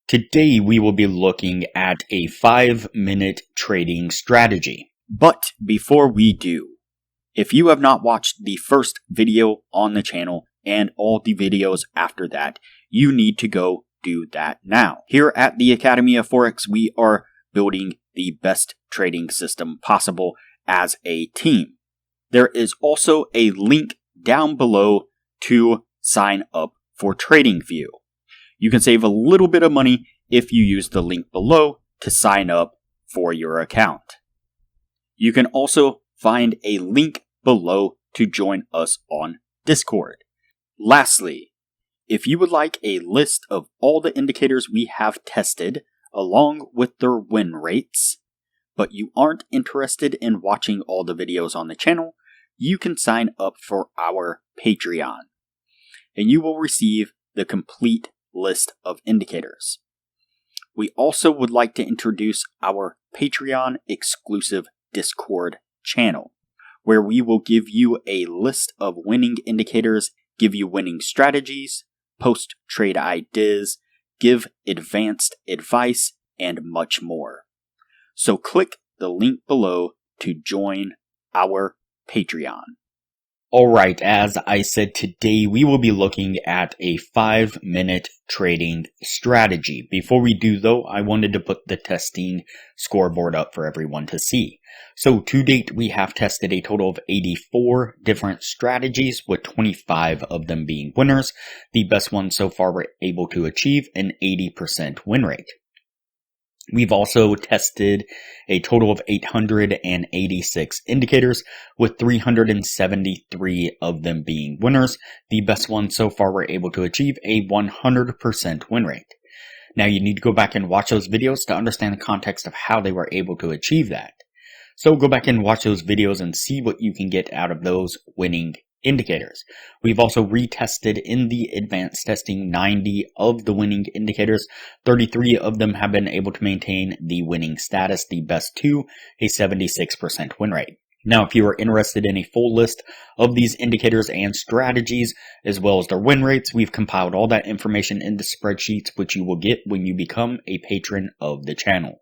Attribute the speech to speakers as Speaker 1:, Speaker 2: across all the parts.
Speaker 1: Today we will be looking at a 5-minute trading strategy. But before we do, if you have not watched the first video on the channel and all the videos after that, you need to go do that now. Here at the Academy of Forex, we are building the best trading system possible as a team. There is also a link down below to sign up for Tradingview. You can save a little bit of money if you use the link below to sign up for your account. You can also find a link below to join us on Discord. Lastly, if you would like a list of all the indicators we have tested along with their win rates, but you aren't interested in watching all the videos on the channel, you can sign up for our Patreon, and you will receive the complete list of indicators. We also would like to introduce our Patreon exclusive Discord channel, where we will give you a list of winning indicators, give you winning strategies, post trade ideas, give advanced advice, and much more. So click the link below to join our Patreon. Alright, as I said, today we will be looking at a 5-minute trading strategy. Before we do though, I wanted to put the testing scoreboard up for everyone to see. So to date, we have tested a total of 84 different strategies, with 25 of them being winners. The best ones so far were able to achieve an 80% win rate. We've also tested a total of 886 indicators, with 373 of them being winners. The best ones so far were able to achieve a 100% win rate. Now you need to go back and watch those videos to understand the context of how they were able to achieve that. So go back and watch those videos and see what you can get out of those winning indicators. We've also retested in the advanced testing 90 of the winning indicators. 33 of them have been able to maintain the winning status, the best two, a 76% win rate. Now, if you are interested in a full list of these indicators and strategies, as well as their win rates, we've compiled all that information into spreadsheets, which you will get when you become a patron of the channel.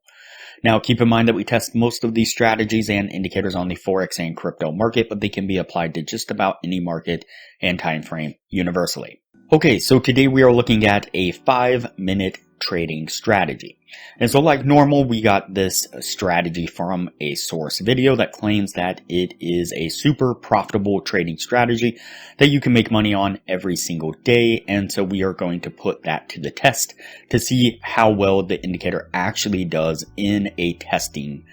Speaker 1: Now, keep in mind that we test most of these strategies and indicators on the Forex and crypto market, but they can be applied to just about any market and time frame universally. Okay, so today we are looking at a 5-minute trading strategy. And so like normal, we got this strategy from a source video that claims that it is a super profitable trading strategy that you can make money on every single day. And so we are going to put that to the test to see how well the indicator actually does in a testing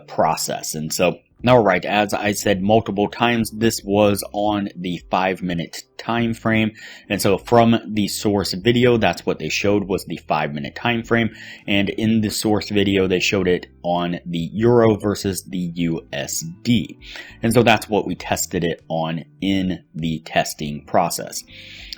Speaker 1: process. And so, alright, as I said multiple times, this was on the 5-minute time frame. And so from the source video, that's what they showed, was the 5-minute time frame. And in the source video, they showed it on the Euro versus the USD. And so that's what we tested it on in the testing process.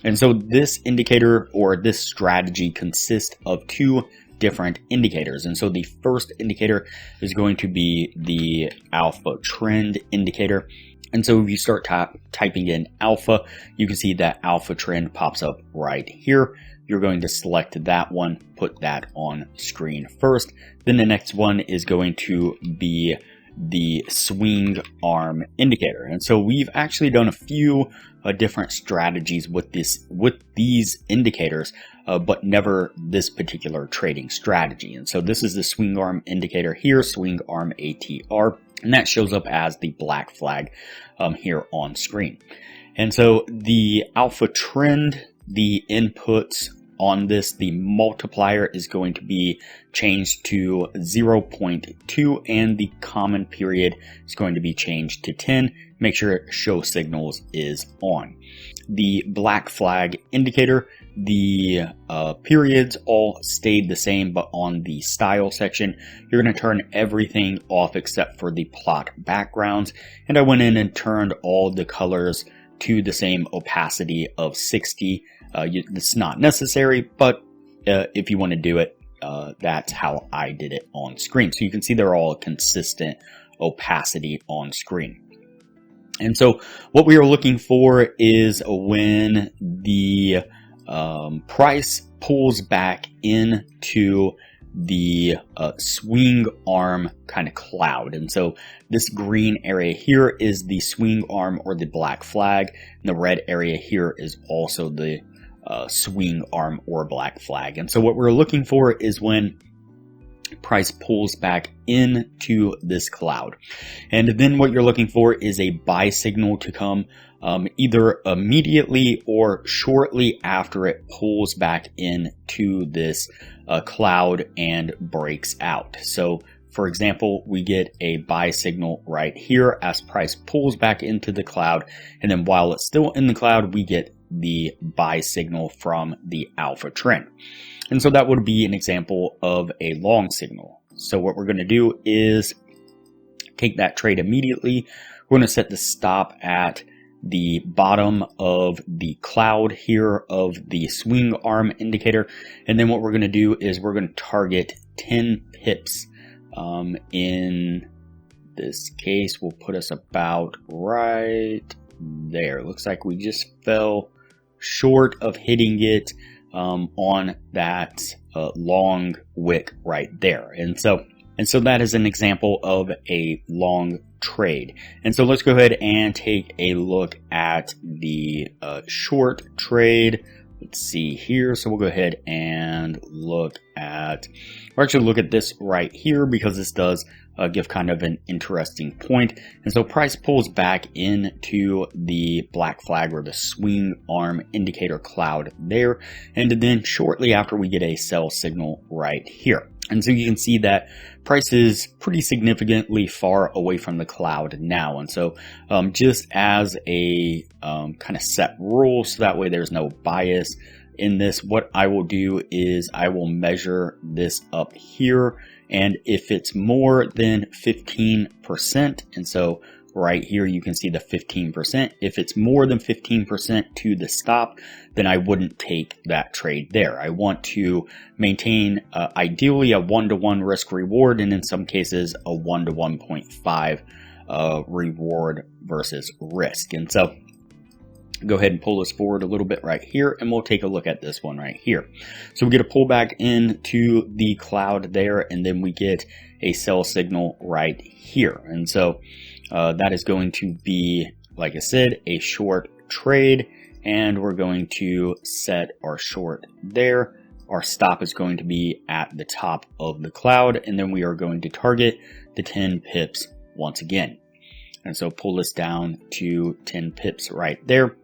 Speaker 1: And so this indicator, or this strategy, consists of two different indicators. And so the first indicator is going to be the alpha trend indicator. And so if you start typing in alpha, you can see that alpha trend pops up right here. You're going to select that one, put that on screen first. Then the next one is going to be the swing arm indicator. And so we've actually done a few different strategies with these indicators, but never this particular trading strategy. And so this is the swing arm indicator here, swing arm ATR, and that shows up as the black flag here on screen. And so the alpha trend, the inputs on this, the multiplier is going to be changed to 0.2, and the common period is going to be changed to 10. Make sure show signals is on. The black flag indicator, the periods all stayed the same, but on the style section, you're going to turn everything off except for the plot backgrounds. And I went in and turned all the colors to the same opacity of 60. It's not necessary, but if you want to do it, that's how I did it on screen. So you can see they're all consistent opacity on screen. And so what we are looking for is when the price pulls back into the swing arm kind of cloud. And so this green area here is the swing arm or the black flag, and the red area here is also the swing arm or black flag. And so what we're looking for is when price pulls back into this cloud. And then what you're looking for is a buy signal to come either immediately or shortly after it pulls back into this cloud and breaks out. So for example, we get a buy signal right here as price pulls back into the cloud, and then while it's still in the cloud, we get the buy signal from the alpha trend. And so that would be an example of a long signal. So what we're going to do is take that trade immediately. We're going to set the stop at the bottom of the cloud here of the swing arm indicator. And then what we're going to do is we're going to target 10 pips. In this case, will put us about right there. Looks like we just fell short of hitting it on that long wick right there. And so that is an example of a long trade. And so let's go ahead and take a look at the short trade. Let's see here. So we'll go ahead and look at this right here, because this does give kind of an interesting point. And so price pulls back into the black flag or the swing arm indicator cloud there. And then shortly after, we get a sell signal right here. And so you can see that price is pretty significantly far away from the cloud now. And so just as a kind of set rule, so that way there's no bias in this, what I will do is I will measure this up here. And if it's more than 15%, and so right here you can see the 15%. If it's more than 15% to the stop, then I wouldn't take that trade there. I want to maintain ideally a 1-to-1 risk reward, and in some cases a 1 to 1.5 reward versus risk. And so go ahead and pull this forward a little bit right here, and we'll take a look at this one right here. So we get a pullback into the cloud there, and then we get a sell signal right here. And so that is going to be, like I said, a short trade, and we're going to set our short there. Our stop is going to be at the top of the cloud, and then we are going to target the 10 pips once again. And so pull this down to 10 pips right there.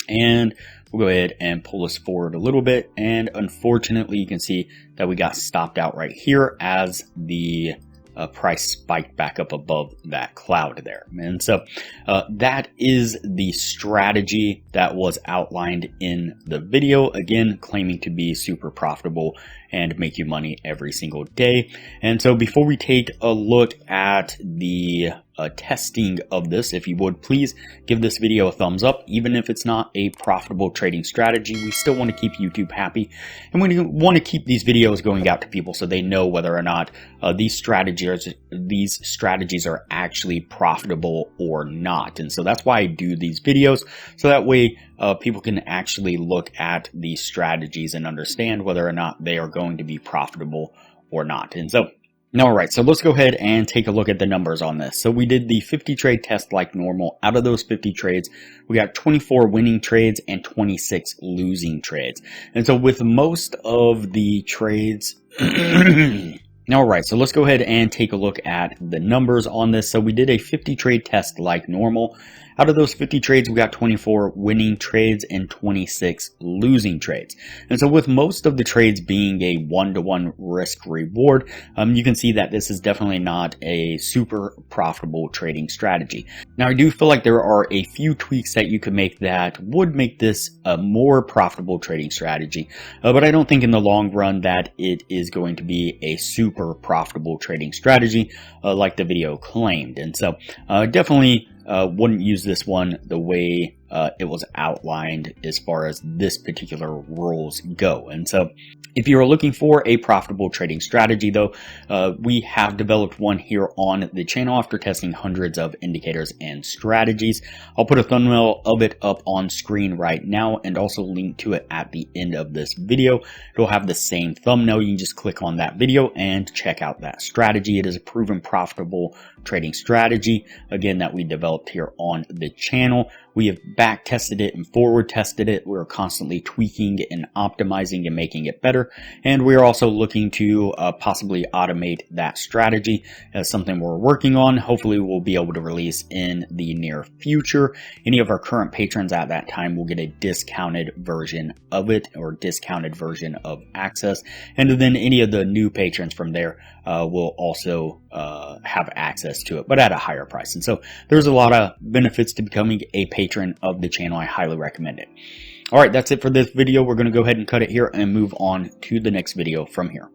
Speaker 1: And we'll go ahead and pull this forward a little bit. And unfortunately, you can see that we got stopped out right here as the price spiked back up above that cloud there. And so that is the strategy that was outlined in the video, again claiming to be super profitable and make you money every single day. And so before we take a look at the testing of this, if you would please give this video a thumbs up. Even if it's not a profitable trading strategy, we still want to keep YouTube happy, and we want to keep these videos going out to people so they know whether or not these strategies are actually profitable or not. And so that's why I do these videos, so that way people can actually look at these strategies and understand whether or not they are going to be profitable or not. And so all right, so let's go ahead and take a look at the numbers on this. So we did the 50 trade test like normal. Out of those 50 trades, we got 24 winning trades and 26 losing trades. And so with most of the trades, all right, so let's go ahead and take a look at the numbers on this. So we did a 50 trade test like normal. Out of those 50 trades, we got 24 winning trades and 26 losing trades. And so with most of the trades being a 1-to-1 risk reward, you can see that this is definitely not a super profitable trading strategy. Now, I do feel like there are a few tweaks that you could make that would make this a more profitable trading strategy, but I don't think in the long run that it is going to be a super profitable trading strategy like the video claimed. And so definitely wouldn't use this one the way it was outlined as far as this particular rules go. And so if you're looking for a profitable trading strategy, though, we have developed one here on the channel after testing hundreds of indicators and strategies. I'll put a thumbnail of it up on screen right now and also link to it at the end of this video. It'll have the same thumbnail. You can just click on that video and check out that strategy. It is a proven profitable trading strategy, again, that we developed here on the channel. We have back tested it and forward tested it. We're constantly tweaking and optimizing and making it better. And we are also looking to possibly automate that strategy as something we're working on. Hopefully we'll be able to release in the near future. Any of our current patrons at that time will get a discounted version of it, or discounted version of access. And then any of the new patrons from there will also have access to it, but at a higher price. And so there's a lot of benefits to becoming a patron of the channel. I highly recommend it. All right, that's it for this video. We're going to go ahead and cut it here and move on to the next video from here.